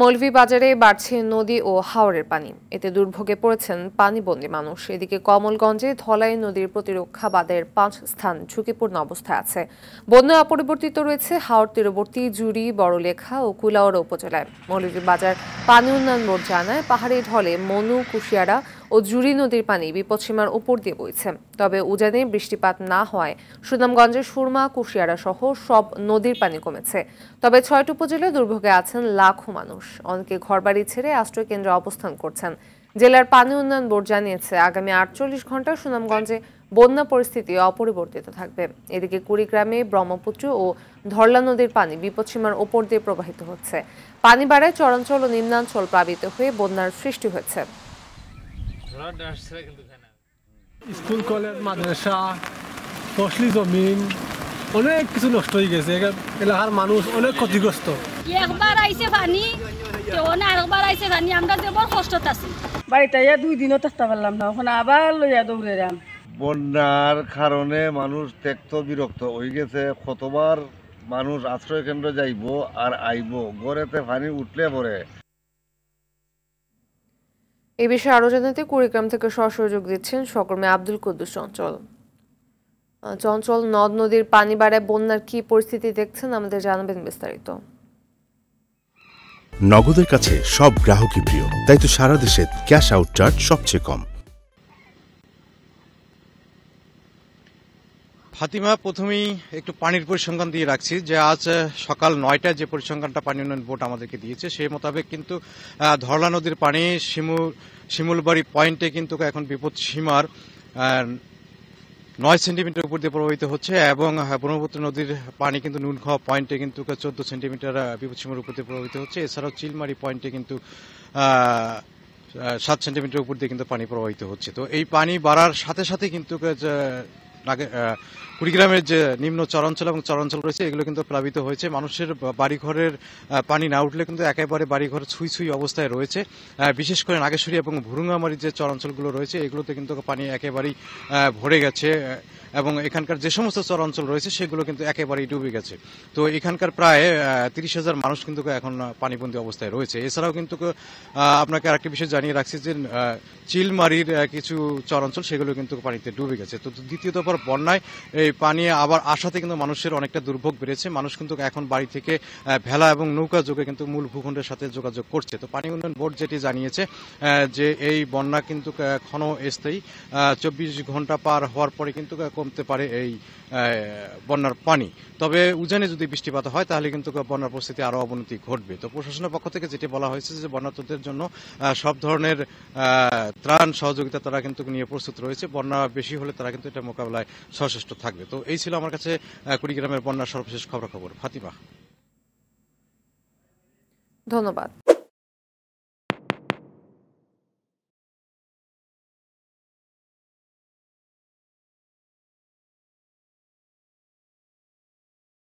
মৌলভীবাজারে বাড়ছে নদী ও হাওরের পানি, এতে দুর্ভোগে পড়েছেন পানিবন্দী মানুষ। এদিকে কমলগঞ্জে ধলাই নদীর প্রতিরক্ষা বাঁধের ৫ স্থান ঝুঁকিপূর্ণ অবস্থায় আছে। বন্যায় অপরিবর্তিত রয়েছে হাওর তীরবর্তী জুড়ি, বড়লেখা ও কুলাউড়া উপজেলায়। মৌলভীবাজার পানি উন্নয়ন বোর্ড জানায়, পাহাড়ি ঢলে মনু, কুশিয়ারা ও জুড়ি নদীর পানি বিপদসীমার উপর দিয়ে বইছে। তবে উজানে বৃষ্টিপাত না হওয়ায় সুনামগঞ্জের সুরমা, কুশিয়ারা সহ সব নদীর পানি কমেছে। তবে ৬টি উপজেলায় দুর্ভোগে আছেন লাখো মানুষ। অনেকে ঘরবাড়ি ছেড়ে আশ্রয় কেন্দ্রে অবস্থান করছেন। জেলার পানি উন্নয়ন বোর্ড জানিয়েছে, আগামী ৪৮ ঘন্টায় সুনামগঞ্জে বন্যা পরিস্থিতি অপরিবর্তিত থাকবে। এদিকে কুড়িগ্রামে ব্রহ্মপুত্র ও ধরলা নদীর পানি বিপদসীমার ওপর দিয়ে প্রবাহিত হচ্ছে। পানি বাড়ায় চরাঞ্চল ও নিম্নাঞ্চল প্লাবিত হয়ে বন্যার সৃষ্টি হয়েছে। স্কুল, কলেজ, মাদ্রাসা, ফসলি জমিন অনেক কিছু নষ্ট হয়ে গেছে। এলাকার মানুষ অনেক ক্ষতিগ্রস্ত। একবার আইছে পানি, আরেকবার আইছে পানি, আমরা যে বড় কষ্টত আছি। বাড়িতে 2 দিনও থাকতে পারলাম না, এখন আবার লইয়া দৌড়াইলাম। বন্যার কারণে মানুষ ত্যক্ত বিরক্ত হয়ে গেছে। কতবার মানুষ আশ্রয় কেন্দ্র যাইব আর আইব, গড়েতে পানি উঠলে পরে। এই বিষয়ে আরো জানাতে কুড়িগ্রাম থেকে সরাসরি যোগ দিচ্ছেন সহকর্মী আব্দুল কুদ্দুস চঞ্চল। চঞ্চল, নদ নদীর পানি বাড়ায় বন্যার কি পরিস্থিতি দেখছেন, আমাদের জানাবেন বিস্তারিত। নগদের কাছে সব গ্রাহকই প্রিয়, তাই তো সারা দেশে ক্যাশ আউট চার্জ সবচেয়ে কম। ফাতিমা, প্রথমেই একটু পানির পরিসংখ্যান দিয়ে রাখছি যে আজ সকাল ৯টায় যে পরিসংখ্যানটা পানি উন্নয়ন বোর্ড আমাদেরকে দিয়েছে সেই মোতাবেক কিন্তু ধরলা নদীর পানি শিমুলবাড়ি পয়েন্টে কিন্তু এখন বিপদ সীমার ৯ সেন্টিমিটার উপর দিয়ে প্রবাহিত হচ্ছে এবং ব্রহ্মপুত্র নদীর পানি কিন্তু নুনখাওয়া পয়েন্টে কিন্তু ১৪ সেন্টিমিটার বিপদসীমার উপর দিয়ে প্রবাহিত হচ্ছে। এছাড়াও চিলমারি পয়েন্টে কিন্তু ৭ সেন্টিমিটার উপর দিয়ে কিন্তু পানি প্রবাহিত হচ্ছে। তো এই পানি বাড়ার সাথে সাথে কিন্তু কুড়িগ্রামের যে নিম্ন চরাঞ্চল এবং চরাঞ্চল রয়েছে এগুলো কিন্তু প্লাবিত হয়েছে। মানুষের বাড়িঘরের পানি না উঠলে কিন্তু একেবারে বাড়িঘর ছুঁই ছুঁই অবস্থায় রয়েছে। বিশেষ করে নাগেশ্বরী এবং ভুরুঙ্গামারির যে চরাঞ্চলগুলো রয়েছে এগুলোতে কিন্তু পানি একেবারেই ভরে গেছে এবং এখানকার যে সমস্ত চরাঞ্চল রয়েছে সেগুলো কিন্তু একেবারেই ডুবে গেছে। তো এখানকার প্রায় ৩০,০০০ মানুষ কিন্তু এখন পানিবন্দী অবস্থায় রয়েছে। এছাড়াও কিন্তু আপনাকে আরেকটি বিষয় জানিয়ে রাখছি যে চিলমারির কিছু চরাঞ্চল সেগুলো কিন্তু পানিতে ডুবে গেছে। তো দ্বিতীয় দফার বন্যায় এই পানি আবার আসাতে কিন্তু মানুষের অনেকটা দুর্ভোগ বেড়েছে। মানুষ কিন্তু এখন বাড়ি থেকে ভেলা এবং নৌকা যোগে কিন্তু মূল ভূখণ্ডের সাথে যোগাযোগ করছে। তো পানি উন্নয়ন বোর্ড যেটি জানিয়েছে যে এই বন্যা কিন্তু ক্ষণস্থায়ী, ২৪ ঘন্টা পার হওয়ার পরে কিন্তু কমতে পারে এই বন্যার পানি। তবে উজানে যদি বৃষ্টিপাত হয় তাহলে কিন্তু বন্যার পরিস্থিতি আরো অবনতি ঘটবে। তো প্রশাসনের পক্ষ থেকে যেটি বলা হয়েছে যে বন্যার্তদের জন্য সব ধরনের ত্রাণ সহযোগিতা তারা কিন্তু নিয়ে প্রস্তুত রয়েছে। বন্যা বেশি হলে তারা কিন্তু এটা মোকাবেলায় সচেষ্ট থাকবে। তো এই ছিল আমার কাছে কুড়িগ্রামের বন্যার সর্বশেষ খবরাখবর। ফাতিমা, ধন্যবাদ।